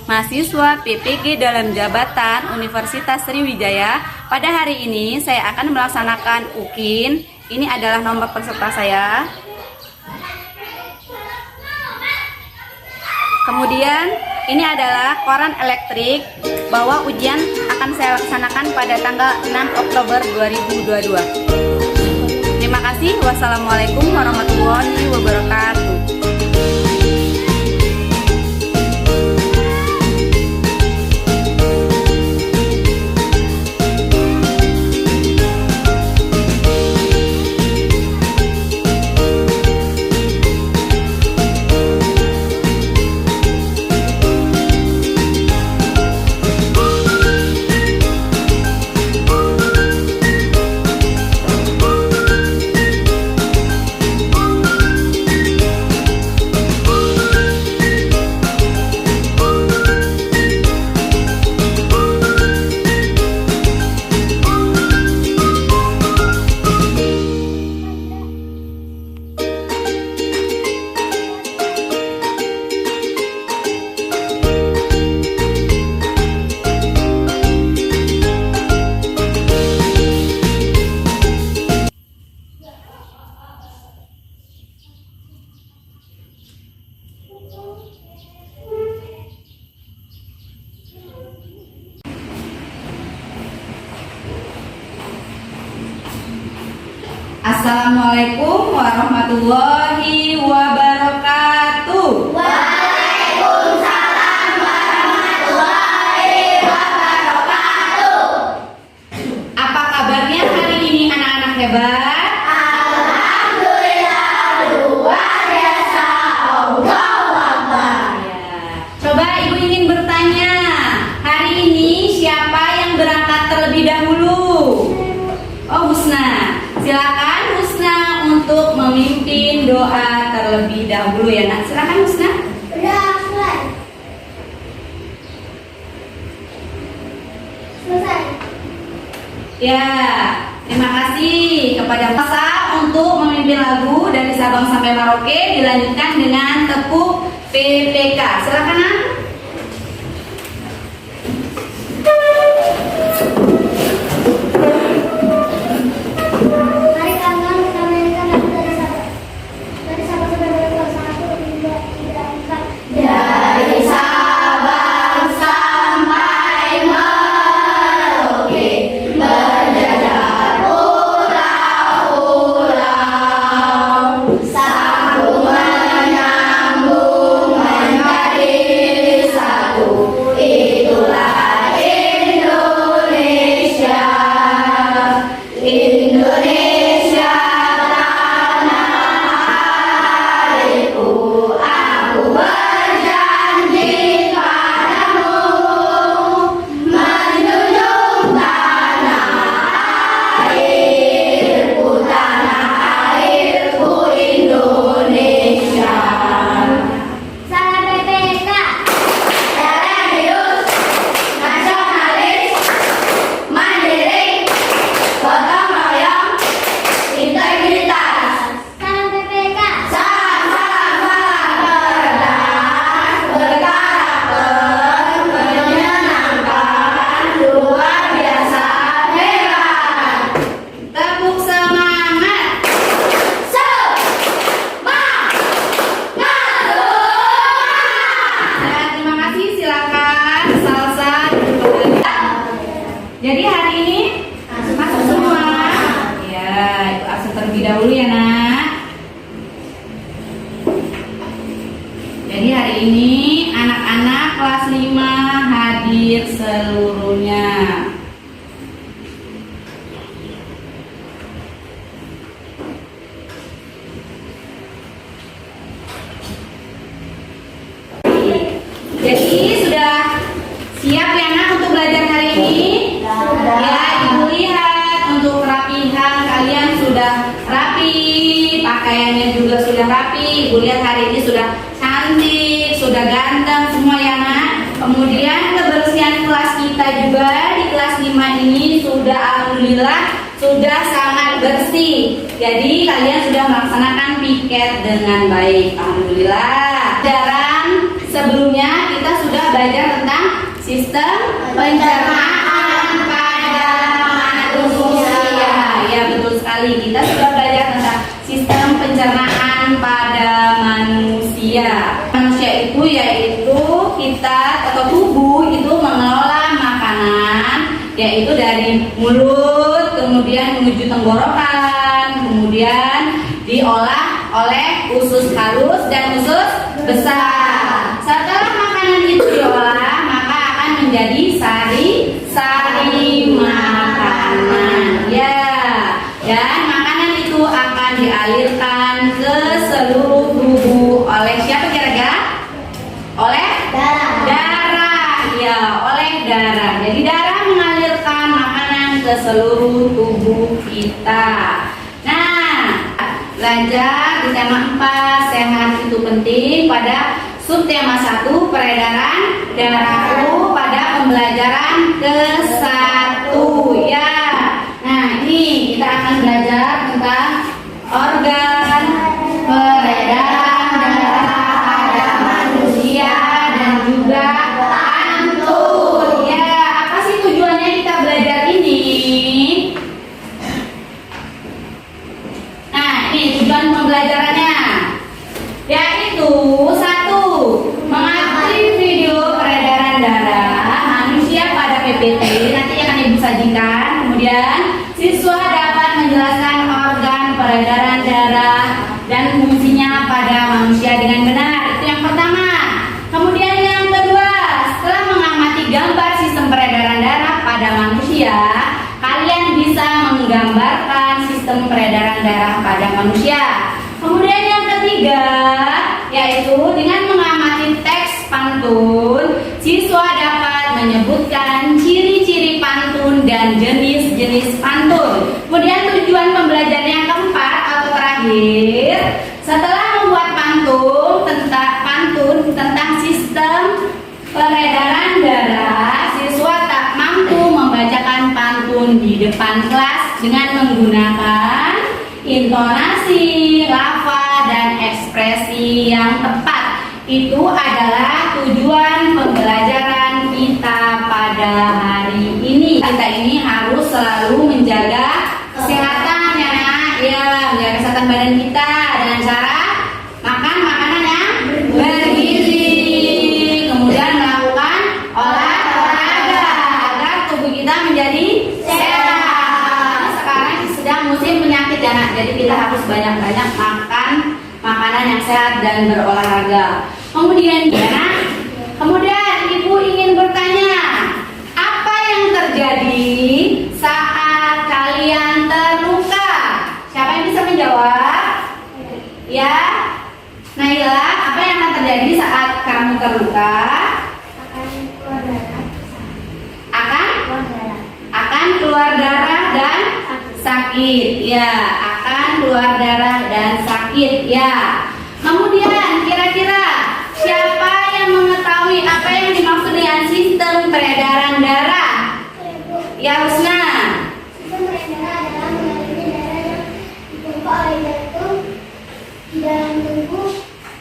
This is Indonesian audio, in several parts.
mahasiswa PPG dalam jabatan Universitas Sriwijaya. Pada hari ini saya akan melaksanakan UKIN. Ini adalah nomor peserta saya. Kemudian ini adalah koran elektrik bahwa ujian akan saya laksanakan pada tanggal 6 Oktober 2022. Terima kasih. Wassalamualaikum warahmatullahi wabarakatuh. Assalamualaikum warahmatullahi wabarakatuh. Waalaikumsalam warahmatullahi wabarakatuh. Apa kabarnya hari ini anak-anak hebat? Alhamdulillah luar biasa. Allahu Akbar. Coba ibu ingin bertanya, hari ini siapa yang berangkat terlebih dahulu? Oh, Husna. Silakan Husna untuk memimpin doa terlebih dahulu ya nak. Silakan Husna. Selesai. Ya, terima kasih kepada masa untuk memimpin lagu dari Sabang sampai Merauke. Dilanjutkan dengan tepuk PPK. Silakan nak. Mari kawan kita mainkan lagu dari Sabang sampai Merauke. 1, 2, 3, 4. Dari Sabang sampai Merauke, berjajar pulau-pulau, sambung menyambung menjadi satu. Itulah Indonesia. Indonesia tanah airku, aku berjanji padamu menjunjung tanah airku Indonesia. Salam PPK, religius, nasionalis, mandiri, gotong royong, integritas. Salam PPK. Salam cerdas, berkarakter, menyenangkan, luar biasa hebat. Tepuk semangat. Nah, terima kasih. Silakan salsa kembali. Jadi hari ini masuk semua. Ya, itu absen terlebih dahulu ya nak. Jadi hari ini anak-anak kelas 5 hadir seluruhnya. Jadi sudah siap ya nak untuk belajar hari ini? Ya, ibu lihat untuk kerapihan kalian sudah rapi, pakaiannya juga sudah rapi. Ibu lihat hari ini sudah cantik, sudah ganteng semua ya nak. Kemudian kebersihan kelas kita juga di kelas 5 ini sudah alhamdulillah sudah sangat bersih. Jadi kalian sudah melaksanakan piket dengan baik. Alhamdulillah. Pelajaran sebelumnya kita sudah belajar tentang sistem pencernaan pada manusia. Ya, betul sekali. Kita sudah belajar tentang sistem pencernaan pada manusia. Manusia itu yaitu kita atau tubuh itu mengelola makanan, yaitu dari mulut, kemudian menuju tenggorokan, kemudian diolah oleh usus halus dan usus besar. Setelah makanan itu diolah, maka akan menjadi sari makanan. Ya, dan makanan itu akan dialirkan ke seluruh tubuh oleh siapa kira-kira? Oleh darah. Ya, oleh darah. Jadi darah mengalirkan makanan ke seluruh tubuh kita. Belajar di tema 4 sehat itu penting pada subtema 1 peredaran darah pada pembelajaran ke-1 ya. Nah, ini kita akan belajar tentang organ peredaran darah pada manusia dan juga pantun. Ya, apa sih tujuannya kita belajar ini? Tujuan pembelajarannya yaitu 1. Mengatasi video peredaran darah manusia pada PPT, nanti akan Ibu sajikan. Kemudian siswa dapat menjelaskan organ peredaran darah dan fungsinya pada manusia dengan benar. Itu yang pertama. Kemudian yang kedua, setelah mengamati gambar sistem peredaran darah pada manusia, kalian bisa menggambarkan sistem peredaran darah pada manusia. Kemudian yang ketiga, yaitu dengan mengamati teks pantun, siswa dapat menyebutkan ciri-ciri pantun dan jenis-jenis pantun. Kemudian tujuan pembelajaran yang keempat atau terakhir, setelah membuat pantun tentang sistem peredaran darah, siswa tak mampu membacakan pantun di depan kelas dengan menggunakan intonasi, lafaz, dan ekspresi yang tepat. Itu adalah tujuan pembelajaran kita pada hari ini. Kita ini harus selalu menjaga kesehatan ya nak, ya, menjaga kesehatan badan kita dengan cara makan makanan yang bergizi, kemudian melakukan olahraga agar tubuh kita menjadi sehat. Sekarang sedang musim penyakit ya nak, jadi kita harus banyak-banyak makan makanan yang sehat dan berolahraga. Kemudian ya nak, kemudian Ibu ingin bertanya, apa yang terjadi saat kalian terluka? Siapa yang bisa menjawab? Ya, Naila, apa yang akan terjadi saat kamu terluka? Akan keluar darah dan sakit. Ya, akan keluar darah dan sakit. Ya. Kemudian kira-kira siapa yang mengetahui apa yang dimaksud dengan sistem peredaran darah? Ya, Husna. Sistem peredaran adalah mengalirnya darah yang dipompa oleh jantung di dalam tubuh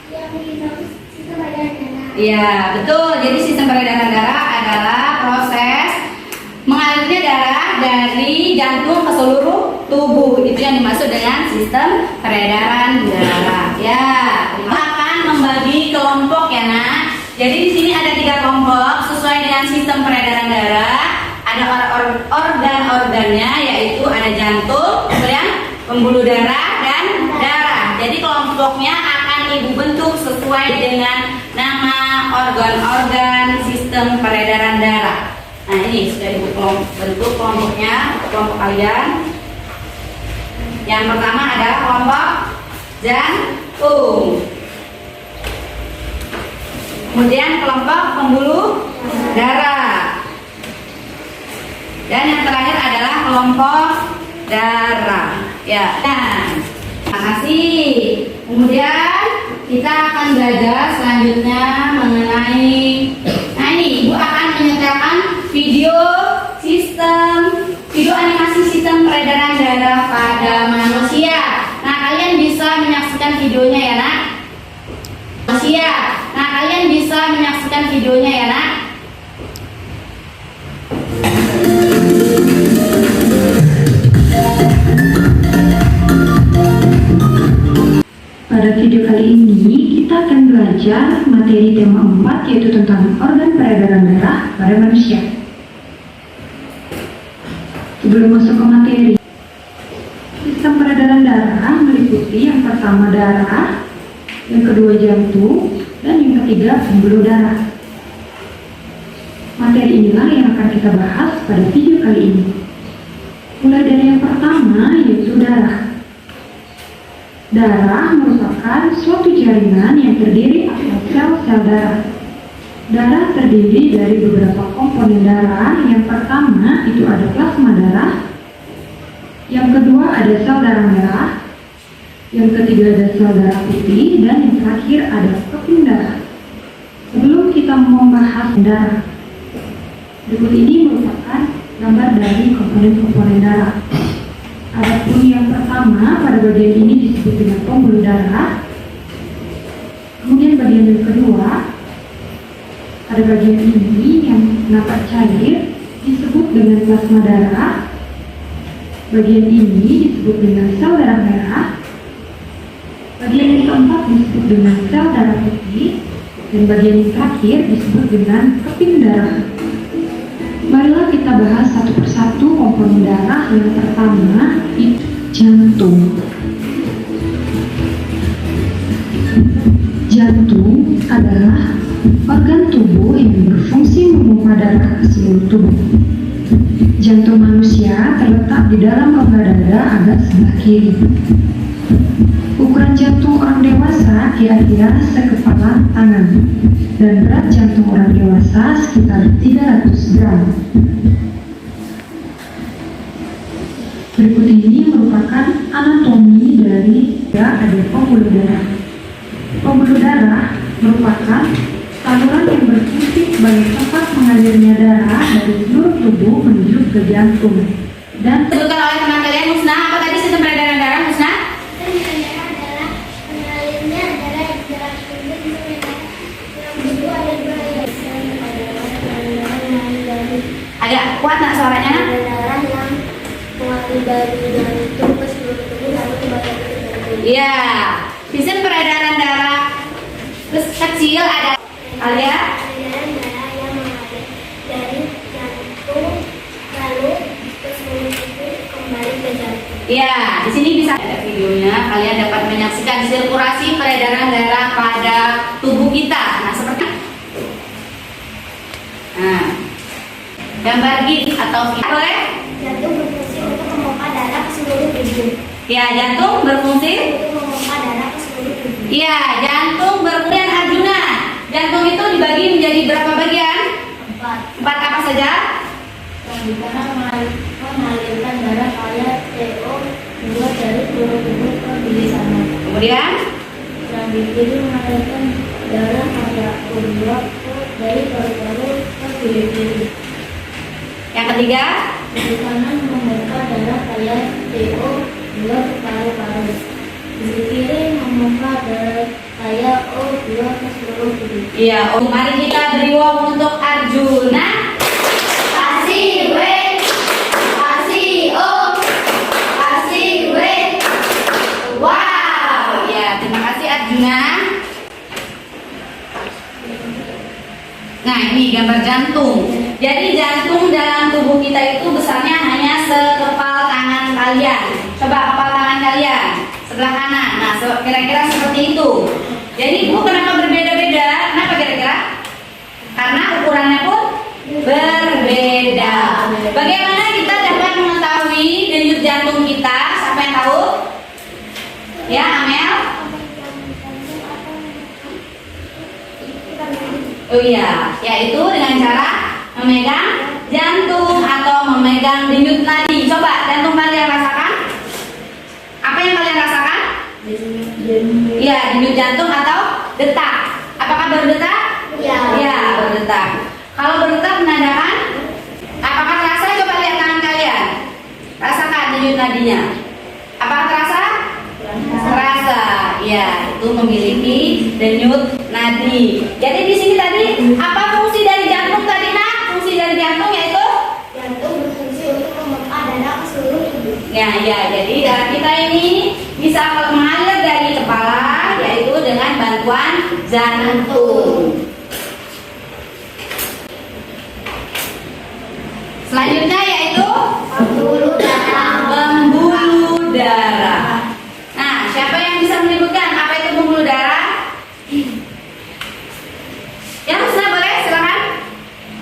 yang dimaksud sistem peredaran darah. Ya, betul. Jadi sistem peredaran darah adalah proses mengalirnya darah dari jantung ke seluruh tubuh. Itu yang dimaksud dengan sistem peredaran darah. Ya, akan membagi kelompok ya nak. Jadi di sini ada 3 kelompok sesuai dengan sistem peredaran darah. Ada organ-organnya, yaitu ada jantung, kemudian pembuluh darah dan darah. Jadi kelompoknya akan Ibu bentuk sesuai dengan nama organ-organ sistem peredaran darah. Nah, ini sudah Ibu bentuk kelompoknya, kelompok kalian. Yang pertama adalah kelompok jantung. Kemudian kelompok pembuluh darah. Dan yang terakhir adalah kelompok darah. Ya. Nah, terima kasih. Kemudian kita akan belajar selanjutnya mengenai, nah ini Ibu akan menyetelkan video animasi sistem peredaran darah pada manusia. Nah, kalian bisa menyaksikan videonya ya nak. Nah, kalian bisa menyaksikan videonya ya nak. video kali ini kita akan belajar materi tema 4 yaitu tentang organ peredaran darah pada manusia. Sebelum masuk ke materi, sistem peredaran darah meliputi yang pertama darah, yang kedua jantung, dan yang ketiga pembuluh darah. Materi inilah yang akan kita bahas pada video kali ini. Mulai dari yang pertama yaitu darah. Darah merupakan suatu jaringan yang terdiri atas sel-sel darah. Darah terdiri dari beberapa komponen darah. Yang pertama itu ada plasma darah. Yang kedua ada sel darah merah. Yang ketiga ada sel darah putih. Dan yang terakhir ada keping darah. Sebelum kita membahas darah, berikut ini merupakan gambar dari komponen-komponen darah. Adapun yang pertama pada bagian ini disebut dengan pembuluh darah. Kemudian bagian yang kedua pada bagian ini yang nampak cair disebut dengan plasma darah. Bagian ini disebut dengan sel darah merah. Bagian yang keempat disebut dengan sel darah putih. Dan bagian yang terakhir disebut dengan keping darah. Marilah kita bahas satu persatu komponen darah. Yang pertama itu jantung. Jantung adalah organ tubuh yang berfungsi memompa darah ke seluruh tubuh. Jantung manusia terletak di dalam rongga dada agak sebelah kiri. Ukuran jantung orang dewasa kira-kira sekepala tangan, dan berat jantung orang dewasa sekitar 300 gram. Berikut ini merupakan anatomi dari ada pembuluh darah. Pembuluh darah merupakan saluran yang berfungsi sebagai tempat mengalirnya darah dari seluruh tubuh menuju ke jantung. Dan Disebutkan oleh teman kalian, Musna. Apa tadi sistem peredaran darah, Musna? Agak kuat nak suaranya? Darah yang mengalir dari jantung ke seluruh tubuh lalu kembali ke tubuh. Iya. Sistem peredaran darah kecil ada Alia. Peredaran darah yang mengalir dari jantung lalu ke seluruh tubuh kembali ke jantung. Iya, di sini bisa ada videonya. Kalian dapat menyaksikan sirkulasi peredaran darah pada tubuh kita. Nah, seperti gambar gig atau boleh? Jantung berfungsi untuk memompa darah ke seluruh tubuh. Ya, jantung berfungsi. Untuk memompa darah ke seluruh tubuh. Iya, jantung berfungsi. Arjuna, jantung itu dibagi menjadi berapa bagian? 4 apa saja? Yang di kanan mengalirkan darah via CO2 dari seluruh tubuh ke bilik saraf. Kemudian Yang di kiri mengalirkan darah via O2 dari paru-paru ke bilik kiri. yang ketiga, Di kanan memompa darah via CO2 ke paru-paru. Di kiri memompa darah via O2 ke seluruh tubuh. iya. Mari kita beri wong untuk Arjuna. Kasih W, kasih O, kasih W. Wow, ya terima kasih Arjuna. Nah ini gambar jantung. Jadi jantung dalam tubuh kita itu besarnya hanya sekepal tangan kalian. Coba kepal tangan kalian sebelah kanan. Nah kira-kira seperti itu. Jadi Bu kenapa berbeda-beda? Kenapa kira-kira? Karena ukurannya pun berbeda. Bagaimana kita dapat mengetahui denyut jantung kita? Siapa yang tahu? Ya Amel? Oh iya, yaitu dengan cara memegang jantung atau memegang denyut nadi. Coba jantung kalian rasakan. Apa yang kalian rasakan? Iya, denyut jantung atau detak. Apakah berdetak? Iya, berdetak. Kalau berdetak menandakan apakah terasa? Coba lihat tangan kalian. Rasakan denyut nadinya. Apakah terasa? Terasa. Ya, itu memiliki denyut nadi. Jadi di sini tadi apa fungsi dari jantung tadi nak? Fungsi dari jantung yaitu Jantung berfungsi untuk memompa darah ke seluruh tubuh. ya, jadi darah kita ini bisa mengalir dari kepala, yaitu jantung. Selanjutnya yaitu Pembuluh darah. pembuluh darah. Nah, siapa yang bisa menyebutkan apa itu pembuluh darah? Yang sudah boleh, silakan.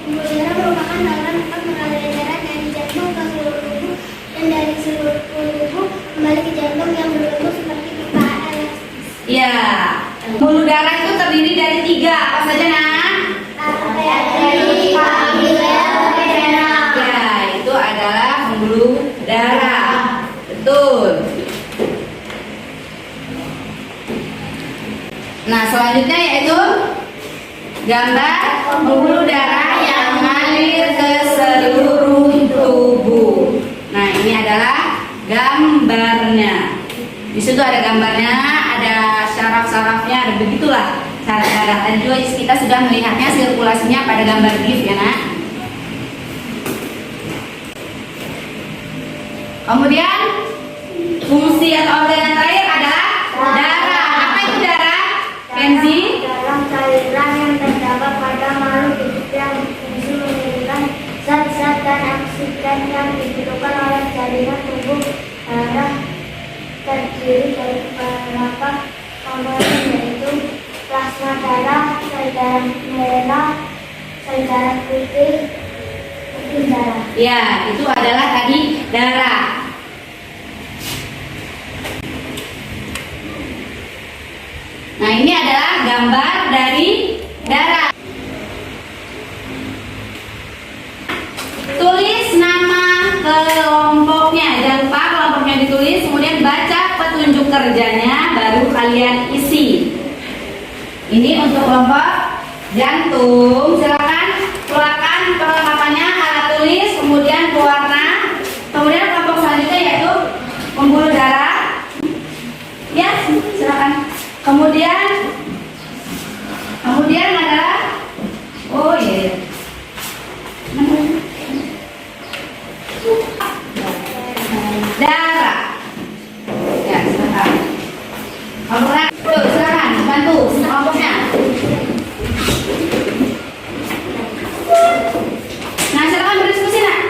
Pembuluh darah merupakan saluran tempat mengalirnya darah dari jantung ke seluruh tubuh dan dari seluruh tubuh kembali ke jantung yang berbentuk seperti pipa elastis. Ya, pembuluh darah itu terdiri dari 3. Apa saja, Nak? Arteri, kapiler, vena. Ya, itu adalah pembuluh darah. Betul. Nah, selanjutnya yaitu gambar pembuluh darah yang mengalir ke seluruh tubuh. Nah, ini adalah gambarnya. Di situ ada gambarnya, ada syaraf-syarafnya, ada begitulah cara-cara. Tadi juga kita sudah melihatnya sirkulasinya pada gambar GIF ya, Nak. Kemudian fungsi atau organ yang terakhir adalah darah. Apa itu darah? Kenzi? Dalam cairan yang terdapat pada makhluk hidup yang berfungsi mengirimkan zat-zat dan oksigen yang dibutuhkan oleh jaringan tubuh. Darah terdiri dari beberapa komponen yaitu plasma darah, sel darah merah, sel darah putih, darah. Ya, itu adalah tadi darah. Nah, ini adalah gambar dari darah. Tulis nama kelompoknya. Jangan lupa kelompoknya ditulis, kemudian baca petunjuk kerjanya, baru kalian isi. Ini untuk kelompok jantung. Silakan keluarkan perlengkapannya, alat tulis, kemudian pewarna. Kemudian kelompok selanjutnya yaitu pembuluh darah. Ya, silakan. Kemudian adalah darah. Ya, silakan. Kelompoknya, silakan bantu kelompoknya. Nah, silakan berdiskusi, Nak.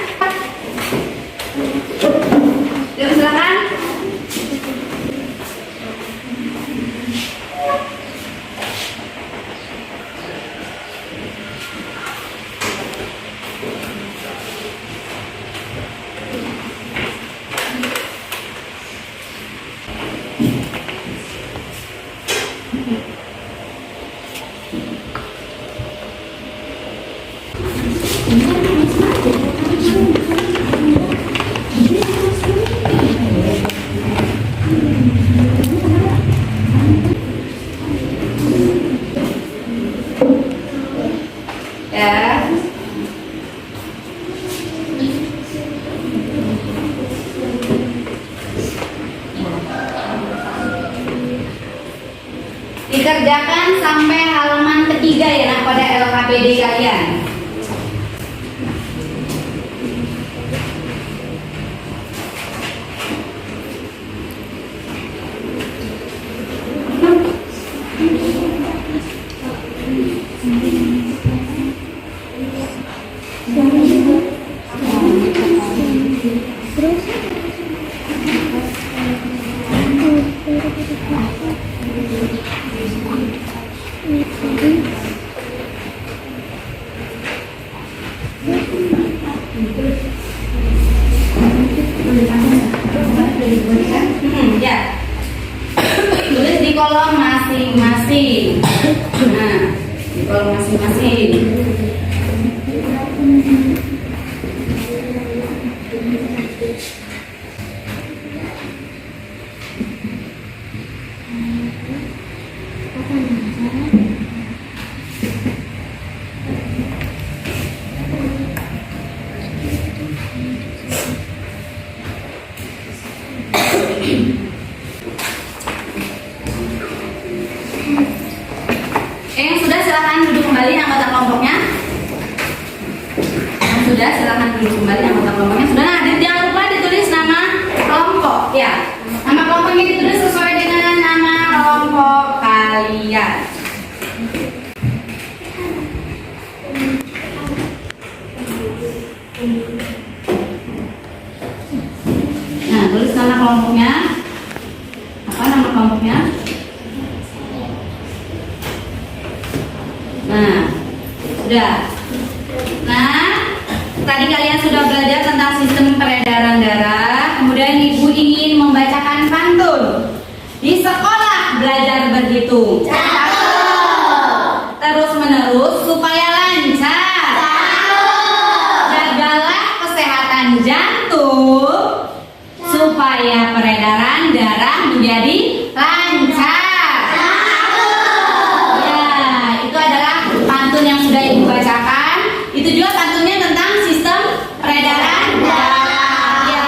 Yuk, silakan. Ya. Dikerjakan sampai halaman ketiga ya, Nak, pada LKPD kalian. Ya. Tulis di kolom masing-masing. Nah, di kolom masing-masing. Yang sudah silakan duduk kembali anggota kelompoknya. Yang sudah silakan duduk kembali anggota kelompoknya. Sudah, nah, jangan lupa ditulis nama kelompok ya. Nama kelompoknya ditulis sesuai dengan nama kelompok kalian. Nah, tulis nama kelompoknya. Apa nama kelompoknya? Nah, sudah. Nah, tadi kalian sudah belajar tentang sistem peredaran darah. Kemudian ibu ingin membacakan pantun. Di sekolah belajar berhitung. Terus menerus supaya lancar. Jagalah kesehatan jantung supaya peredaran darah menjadi lancar. Ya, itu adalah pantun yang sudah ibu bacakan. Itu juga pantunnya tentang sistem peredaran darah. Ya,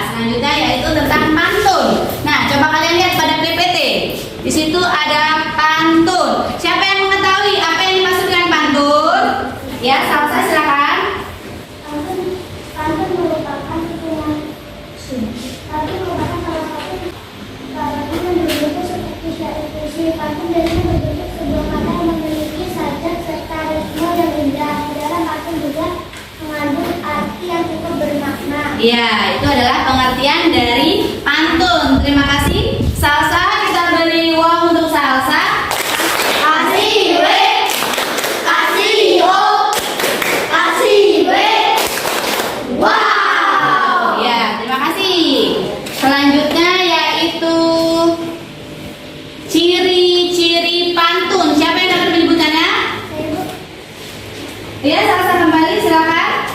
selanjutnya yaitu tentang pantun. Nah, coba kalian lihat pada PPT. Di situ ada pantun. Siapa yang mengetahui apa yang dimaksud dengan pantun? Ya, Salsa silakan. Pantun merupakan salah satu pantun yang berbentuk seperti syair puisi. Pantun biasanya berbentuk sebuah kata yang memiliki sajak serta ritme yang indah. Dalam pantun juga mengandung arti yang cukup bermakna. Ya, itu adalah pengertian dari pantun. Terima kasih. Salsa, kita beri uang untuk Salsa. Kasih we, kasih yo, kasih we. Wow. Ya, terima kasih. Selanjutnya yaitu ciri-ciri pantun. Siapa yang dapat menyebutkannya? Ya, Salsa kembali, silakan.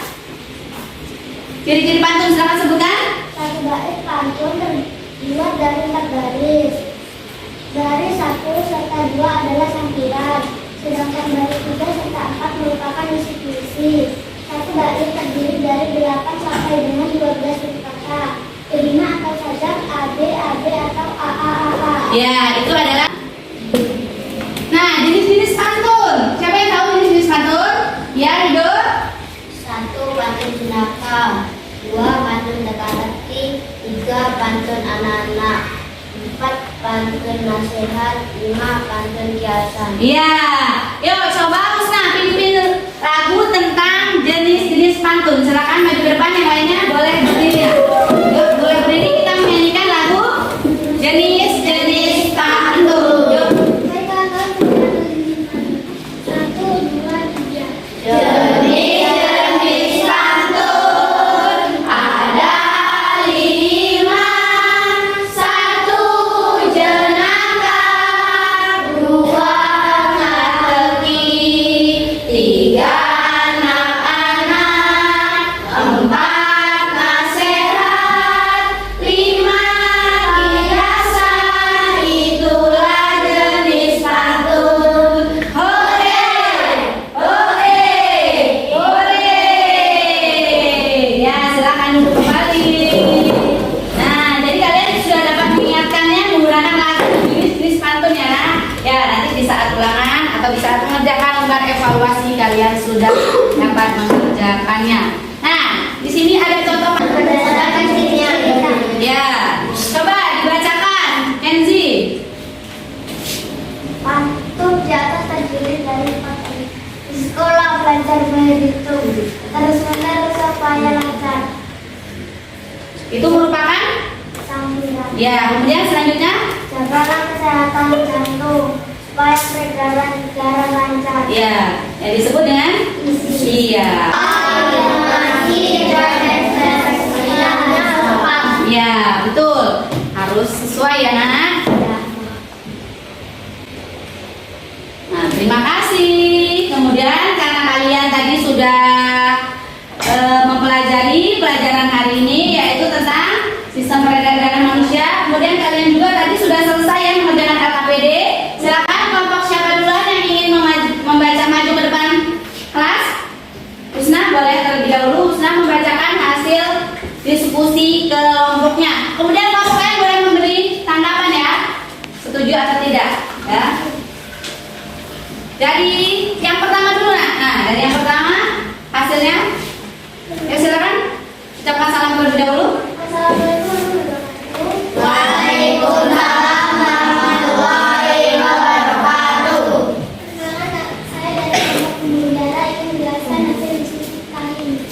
Ciri-ciri pantun silakan sebutkan. Satu bait pantun terbuat dari 4 baris. Baris 1 serta 2 adalah sampiran, sedangkan baris 3 serta 4 merupakan isi puisi. Satu bait terdiri dari 8 sampai dengan 12 suku kata. Kelima atau sajak AD, AD atau AA. Ya, itu adalah. Nah, jenis-jenis pantun. Siapa yang tahu jenis-jenis pantun? Ya, Rido. 1 pantun jenaka, 2 pantun teka-teki, 3 pantun anak-anak, 4 pantun nasihat, 5 pantun kiasan. Iya. Yuk, coba Husna pimpin lagu tentang jenis-jenis pantun. Silakan maju ke depan, yang lainnya boleh berdiri. Yuk, boleh berdiri, kita menyanyikan lagu jenis-jenis pantun. Yuk. Satu, dua, tiga. Jenis-jenis pantun ada 5. 1 jenaka, 2 teka-teki, 3 anak-anak, 4 nasihat, 5 kiasan. Itulah jenis pantun. Hore, hore, hore. Ya, silakan duduk kembali. Nah, jadi kalian sudah dapat mengingatkannya menggunakan lagu jenis-jenis pantun ya. Ya, nanti di saat ulangan atau di saat mengerjakan lembar evaluasi kalian sudah dapat mengerjakannya. Nah, di sini ada contoh pantun. Berdasarkan cirinya kita. Ya, coba dibacakan, Kenzi. Pantun di atas terdiri dari 4 bait. Di sekolah belajar berhitung, terus menerus supaya lancar. Itu merupakan Sambilan. ya. Kemudian selanjutnya Jagalah kesehatan jantung supaya peredaran darah lancar. ya, yang disebut dengan iya. Ya, betul. Harus sesuai ya, Nana. Nah, terima kasih. Kemudian karena kalian tadi sudah mempelajari pelajaran hari ini yaitu tentang sistem peredaran darah manusia. Kemudian kalian juga tadi sudah selesai ya mengerjakan LKPD. Silakan kelompok siapa duluan yang ingin membaca maju ke depan kelas. Husna boleh terlebih dahulu. Husna membacakan hasil diskusi kelompoknya. Kemudian kelompok kalian boleh memberi tanggapan ya, setuju atau tidak ya. Dari yang pertama dulu nah dari yang pertama hasilnya ya, silakan ucapkan salam terlebih dahulu. Waalaikumsalam warahmatullahi wabarakatuh. Perkenalkan, saya dari kelompok pembuluh darah ingin menjelaskan hasil diskusi kami.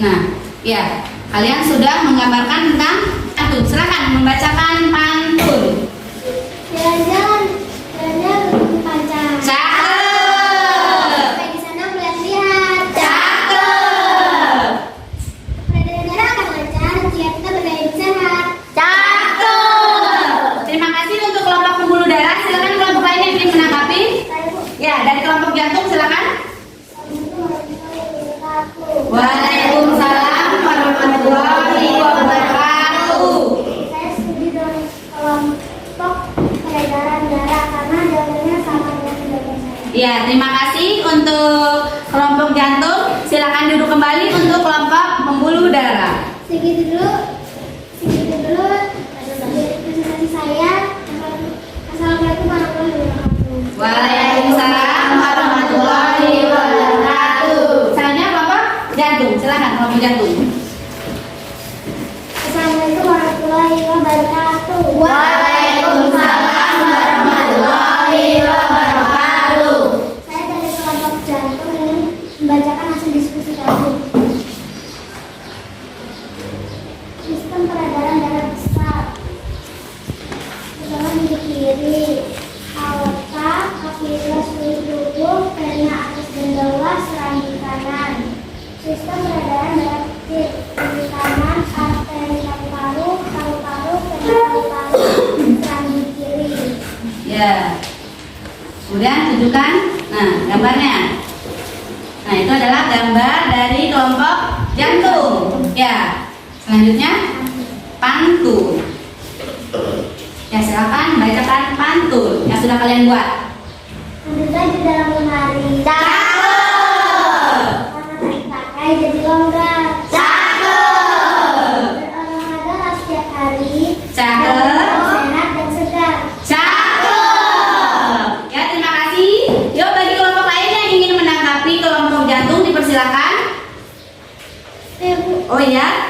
Nah, ya, kalian sudah menggambarkan tentang pantun. Silakan membacakan pantun. Jalan-jalan ke panjang. Cakep. Sampai di sana melihat-lihat. Cakep. Peredaran darah akan lancar, jika kita berdaya sehat. Cakep. Terima kasih untuk kelompok pembuluh darah. Silakan kelompok lain yang ingin menanggapi. Ya, dari kelompok jantung silakan. Waalaikumsalam warahmatullahi wabarakatuh. Saya setuju dengan kelompok peredaran darah karena jawabannya sama dengan jawaban saya. Ya, terima kasih untuk kelompok jantung. Silakan duduk kembali untuk kelompok pembuluh darah. Segitu dulu presentasi saya. Assalamualaikum warahmatullahi wabarakatuh. Waalaikumsalam warahmatullahi wabarakatuh. Selanjutnya kelompok jantung. Silakan kelompok jantung. Assalamualaikum warahmatullahi wabarakatuh. Waalaikumsalam warahmatullahi wabarakatuh. Saya dari kelompok jantung ingin membacakan hasil diskusi kami. Sistem peredaran darah besar. Pertama di kiri, aorta, kapiler seluruh tubuh, vena atas dan bawah, serambi kanan. Sistem peredaran darah kecil, di kanan, arteri paru-paru, paru-paru, vena paru-paru, serambi kiri. Ya. Kemudian tunjukkan. Nah, gambarnya. Nah, itu adalah gambar dari kelompok jantung. Ya. Selanjutnya pantun. Ya, silakan bacakan pantun yang sudah kalian buat. Ambil baju dalam lemari. Cakep. Karena dipakai jadi longgar. Cakep. Berolahraga setiap hari. Cakep. Sehat dan segar. Cakep. Ya, terima kasih. Yuk, bagi kelompok lain yang ingin menanggapi kelompok jantung dipersilakan. Bu, Oh iya.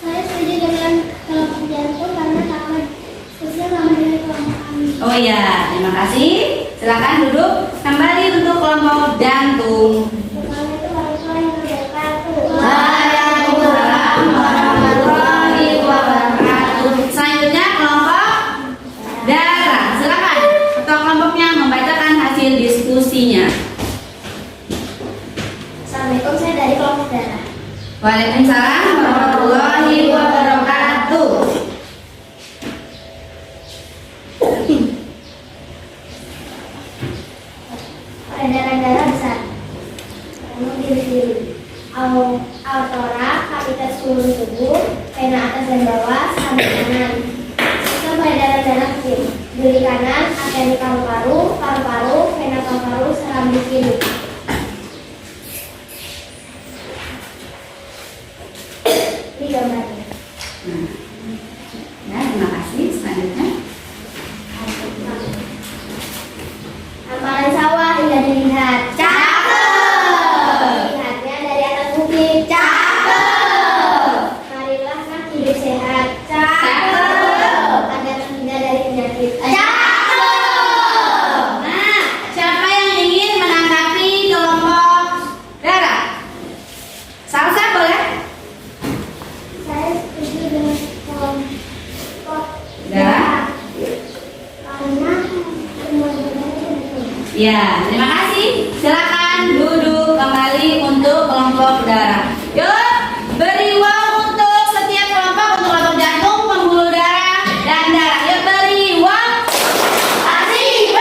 saya setuju dengan kelompok jantung karena sama usia sama dengan kelompok kami. Oh iya, terima kasih. Silakan duduk kembali untuk kelompok jantung. Assalamualaikum warahmatullahi wabarakatuh. Waalaikumsalam warahmatullahi wabarakatuh. Selanjutnya kelompok darah. Silakan ketua kelompoknya membacakan hasil diskusinya. Assalamualaikum, saya dari kelompok darah. Waalaikumsalam warahmatullahi wabarakatuh. Peredaran darah besar. Lalu diri-diri. Aorta, kapiler seluruh tubuh, vena atas dan bawah, serambi kanan. Sistem peredaran darah kecil. Duri kanan, arteri paru-paru, paru-paru, vena paru-paru, serambi kiri. Ini gambarnya. Ya, terima kasih. Selanjutnya. Hamparan sawah hingga dilihat. Cakep. Lihatnya dari atas bukit. Cakep. Marilah nak hidup sehat. Cakep. Agar terhindar dari penyakit. Cakep. Nah, siapa yang ingin menanggapi kelompok darah? Salsa boleh? Saya setuju dengan kelompok Darah. karena semuanya betul. Ya, terima kasih. Silakan duduk kembali untuk kelompok darah. Yuk, beri wow untuk setiap kelompok, untuk kelompok jantung, pembuluh darah, dan darah. Yuk, beri wow. Kasih W,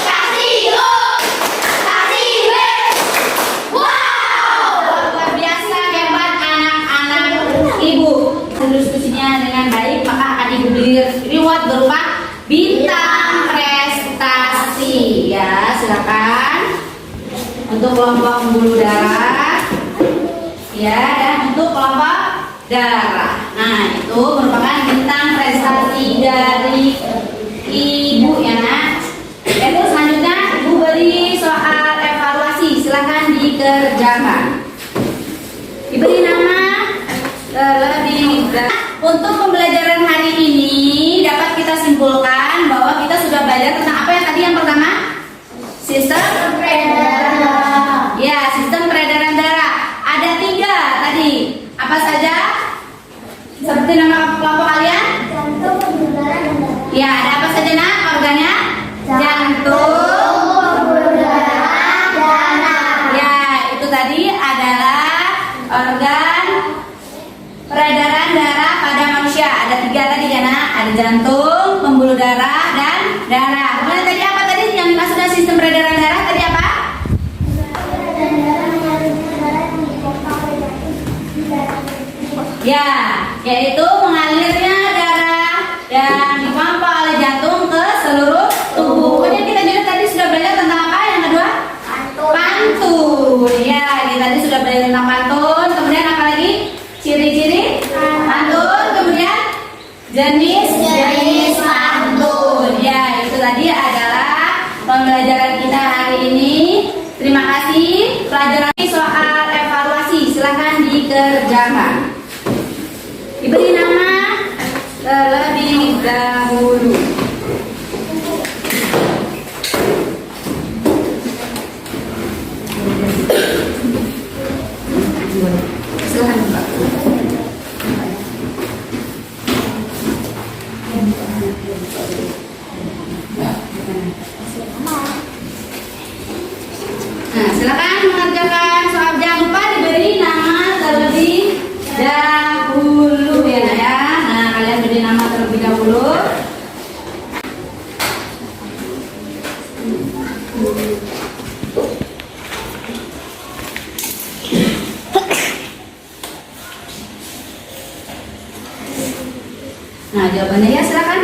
kasih O, kasih W. Wow, luar biasa hebat anak-anak ibu. Diskusinya dengan baik, maka akan ibu beri reward berupa bintang prestasi. Ya, silakan untuk kelompok pembuluh darah. Ya, dan untuk kelompok darah. Nah, itu merupakan bintang prestasi dari ibu ya, Nak. Itu selanjutnya ibu beri soal evaluasi. Silakan dikerjakan. Diberi nama terlebih dahulu. Untuk pembelajaran hari ini dapat kita simpulkan bahwa kita sudah belajar tentang apa yang tadi yang pertama? Sistem peredaran darah. Ya, sistem peredaran darah. Ada 3 Apa saja? Seperti nama kelompok kalian? Jantung, pembuluh darah, dan darah. Ya, ada apa saja nak organnya? Jantung, pembuluh darah, darah. ya, itu tadi adalah organ peredaran darah pada manusia. Ada 3 tadi ya nak. Ada jantung, pembuluh darah, dan darah. Kemudian tadi apa tadi yang dimaksud dengan sistem peredaran darah tadi apa? Dan darah mengalirnya darah yang dipompa oleh jantung di darah. Ya, yaitu mengalirnya darah dan dipompa oleh jantung ke seluruh tubuh. Kemudian kita juga tadi sudah belajar tentang apa? Yang kedua? Pantun. Ya, kita tadi sudah belajar tentang pantun. Kemudian apa lagi? Ciri-ciri pantun. Kemudian jenis pantun. Ya, itu tadi adalah pembelajaran kita hari ini. Terima kasih. Pelajaran soal evaluasi silahkan dikerjakan. Diberi nama terlebih dahulu. Silahkan Mbak. Nah, silakan mengerjakan soal. Jangan lupa diberi nama terlebih dahulu ya nak ya. Nah, kalian beri nama terlebih dahulu. Nah, jawabannya ya silakan.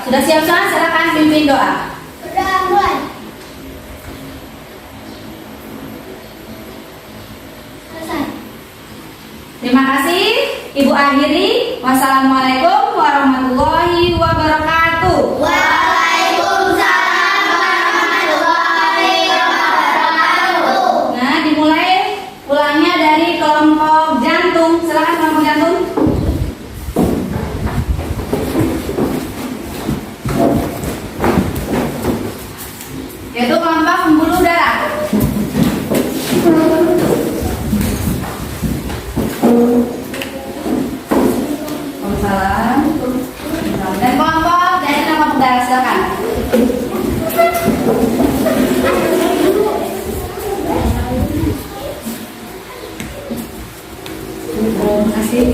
Sudah siap semua? Silakan pimpin doa. Sudah mulai. Selesai. Terima kasih. Ibu akhiri. Wassalamualaikum warahmatullahi wabarakatuh. Waalaikumsalam warahmatullahi wabarakatuh. Nah, dimulai ulangnya dari kelompok jantung. Silakan kelompok jantung. Yaitu kelompok pembuluh darah. Waalaikumsalam. Dan kelompok dari kelompok darah silakan. Terima kasih.